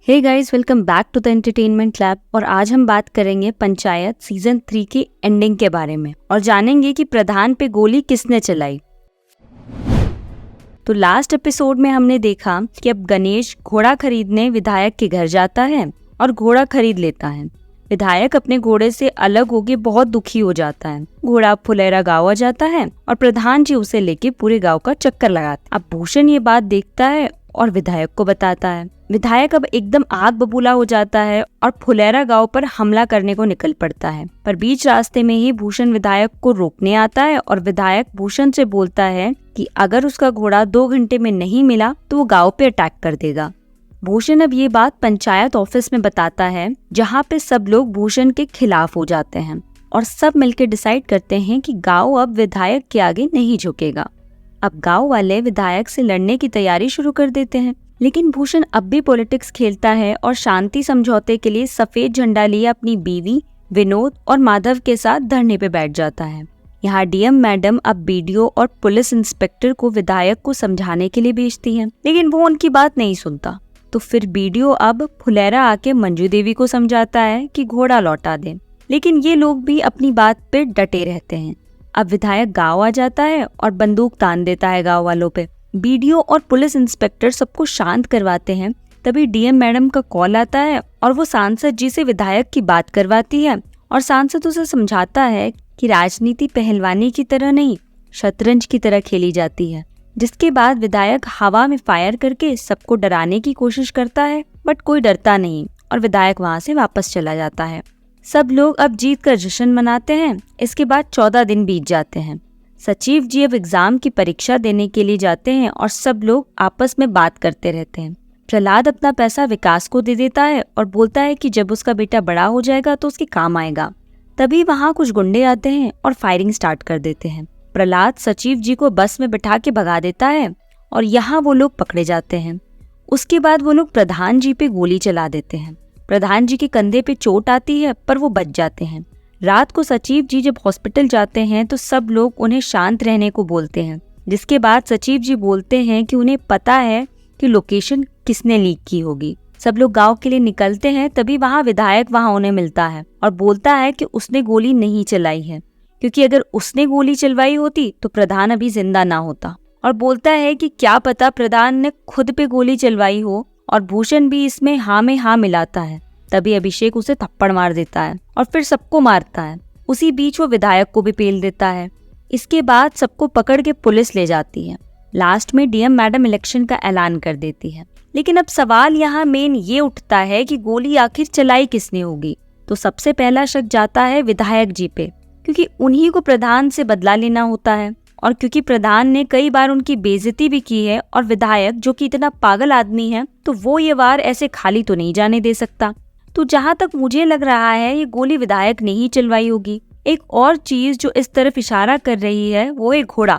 Hey guys, welcome back to the entertainment lab. और आज हम बात करेंगे पंचायत सीजन 3 की एंडिंग के बारे में और जानेंगे कि प्रधान पे गोली किसने चलाई। तो लास्ट एपिसोड में हमने देखा कि अब गणेश घोड़ा खरीदने विधायक के घर जाता है और घोड़ा खरीद लेता है। विधायक अपने घोड़े से अलग होके बहुत दुखी हो जाता है। घोड़ा फुलेरा गाँव आ जाता है और प्रधान जी उसे लेके पूरे गांव का चक्कर लगाता है। अब भूषण ये बात देखता है और विधायक को बताता है। विधायक अब एकदम आग बबूला हो जाता है और फुलेरा गांव पर हमला करने को निकल पड़ता है। पर बीच रास्ते में ही भूषण विधायक को रोकने आता है और विधायक भूषण से बोलता है कि अगर उसका घोड़ा 2 घंटे में नहीं मिला तो वो गांव पे अटैक कर देगा। भूषण अब ये बात पंचायत ऑफिस में बताता है, जहाँ पे सब लोग भूषण के खिलाफ हो जाते हैं और सब मिलकर डिसाइड करते हैं कि गांव अब विधायक के आगे नहीं झुकेगा। अब गांव वाले विधायक से लड़ने की तैयारी शुरू कर देते हैं, लेकिन भूषण अब भी पॉलिटिक्स खेलता है और शांति समझौते के लिए सफेद झंडा लिए अपनी बीवी विनोद और माधव के साथ धरने पे बैठ जाता है। यहाँ डीएम मैडम अब बीडीओ और पुलिस इंस्पेक्टर को विधायक को समझाने के लिए भेजती हैं, लेकिन वो उनकी बात नहीं सुनता। तो फिर बीडीओ अब फुलेरा आके मंजू देवी को समझाता है कि घोड़ा लौटा दें, लेकिन ये लोग भी अपनी बात पे डटे रहते हैं। अब विधायक गांव आ जाता है और बंदूक तान देता है गांव वालों पे। बीडीओ और पुलिस इंस्पेक्टर सबको शांत करवाते हैं। तभी डीएम मैडम का कॉल आता है और वो सांसद जी से विधायक की बात करवाती है और सांसद उसे समझाता है कि राजनीति पहलवानी की तरह नहीं, शतरंज की तरह खेली जाती है। जिसके बाद विधायक हवा में फायर करके सबको डराने की कोशिश करता है, बट कोई डरता नहीं और विधायक वहां से वापस चला जाता है। सब लोग अब जीत कर जश्न मनाते हैं। इसके बाद 14 दिन बीत जाते हैं। सचिव जी अब एग्जाम की परीक्षा देने के लिए जाते हैं और सब लोग आपस में बात करते रहते हैं। प्रहलाद अपना पैसा विकास को दे देता है और बोलता है कि जब उसका बेटा बड़ा हो जाएगा तो उसके काम आएगा। तभी वहाँ कुछ गुंडे आते हैं और फायरिंग स्टार्ट कर देते हैं। प्रहलाद सचिव जी को बस में बिठा के भगा देता है और यहाँ वो लोग पकड़े जाते हैं। उसके बाद वो लोग प्रधान जी पे गोली चला देते हैं। प्रधान जी के कंधे पे चोट आती है पर वो बच जाते हैं। रात को सचिव जी जब हॉस्पिटल जाते हैं तो सब लोग उन्हें शांत रहने को बोलते हैं। जिसके बाद सचिव जी बोलते हैं कि उन्हें पता है कि लोकेशन किसने लीक की होगी। सब लोग गांव के लिए निकलते हैं। तभी वहाँ विधायक वहाँ उन्हें मिलता है और बोलता है कि उसने गोली नहीं चलाई है, क्योंकि अगर उसने गोली चलवाई होती तो प्रधान अभी जिंदा ना होता। और बोलता है कि क्या पता प्रधान ने खुद पे गोली चलवाई हो और भूषण भी इसमें हाँ में हाँ मिलाता है। तभी अभिषेक उसे थप्पड़ मार देता है और फिर सबको मारता है। उसी बीच वो विधायक को भी पेल देता है। इसके बाद सबको पकड़ के पुलिस ले जाती है। लास्ट में डीएम मैडम इलेक्शन का ऐलान कर देती है। लेकिन अब सवाल यहाँ मेन ये उठता है कि गोली आखिर चलाई किसने होगी। तो सबसे पहला शक जाता है विधायक जी पे, क्योंकि उन्हीं को प्रधान से बदला लेना होता है और क्योंकि प्रधान ने कई बार उनकी बेइज्जती भी की है और विधायक जो कि इतना पागल आदमी है तो वो ये वार ऐसे खाली तो नहीं जाने दे सकता। तो जहाँ तक मुझे लग रहा है ये गोली विधायक ने ही चलवाई होगी। एक और चीज जो इस तरफ इशारा कर रही है वो है घोड़ा,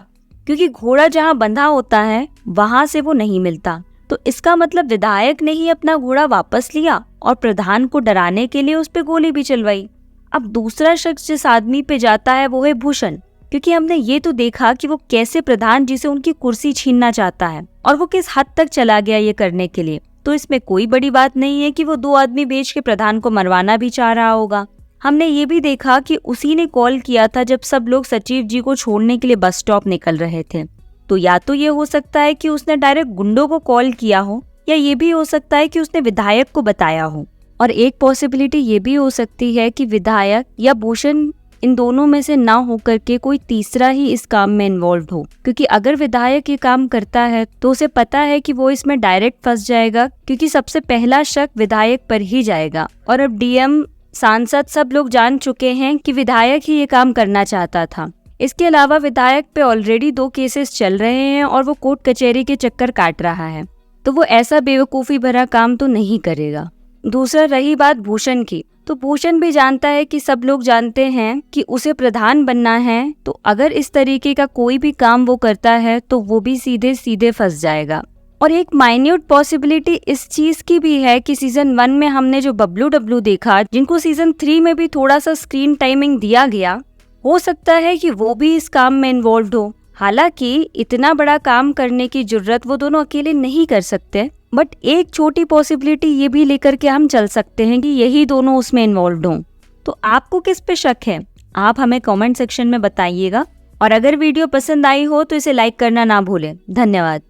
क्योंकि घोड़ा जहाँ बंधा होता है वहां से वो नहीं मिलता। तो इसका मतलब विधायक ने ही अपना घोड़ा वापस लिया और प्रधान को डराने के लिए उस पे गोली भी चलवाई। अब दूसरा शख्स जिस आदमी पे जाता है वो है भूषण, क्योंकि हमने ये तो देखा कि वो कैसे प्रधान जी से उनकी कुर्सी छीनना चाहता है और वो किस हद तक चला गया ये करने के लिए। तो इसमें कोई बड़ी बात नहीं है कि वो 2 आदमी भेज के प्रधान को मरवाना भी चाह रहा होगा। हमने ये भी देखा कि उसी ने कॉल किया था जब सब लोग सचिव जी को छोड़ने के लिए बस स्टॉप निकल रहे थे। तो या तो ये हो सकता है कि उसने डायरेक्ट गुंडों को कॉल किया हो, या ये भी हो सकता है कि उसने विधायक को बताया हो। और एक पॉसिबिलिटी ये भी हो सकती है कि विधायक या भूषण इन दोनों में से ना होकर के कोई तीसरा ही इस काम में इन्वॉल्व हो, क्योंकि अगर विधायक ये काम करता है तो उसे पता है कि वो इसमें डायरेक्ट फंस जाएगा, क्योंकि सबसे पहला शक विधायक पर ही जाएगा। और अब डीएम, सांसद सब लोग जान चुके हैं कि विधायक ही ये काम करना चाहता था। इसके अलावा विधायक पे ऑलरेडी 2 केसेस चल रहे हैं और वो कोर्ट कचहरी के चक्कर काट रहा है, तो वो ऐसा बेवकूफ़ी भरा काम तो नहीं करेगा। दूसरा रही बात भूषण की, तो भूषण भी जानता है कि सब लोग जानते हैं कि उसे प्रधान बनना है, तो अगर इस तरीके का कोई भी काम वो करता है तो वो भी सीधे सीधे फंस जाएगा। और एक माइन्यूट पॉसिबिलिटी इस चीज की भी है कि सीजन 1 में हमने जो बबलू डब्लू देखा, जिनको सीजन 3 में भी थोड़ा सा स्क्रीन टाइमिंग दिया गया, हो सकता है कि वो भी इस काम में इन्वॉल्व हो। हालांकि इतना बड़ा काम करने की जरूरत वो दोनों अकेले नहीं कर सकते, बट एक छोटी पॉसिबिलिटी ये भी लेकर के हम चल सकते हैं कि यही दोनों उसमें इन्वॉल्व हों। तो आपको किस पे शक है, आप हमें कमेंट सेक्शन में बताइएगा। और अगर वीडियो पसंद आई हो तो इसे लाइक करना ना भूलें। धन्यवाद।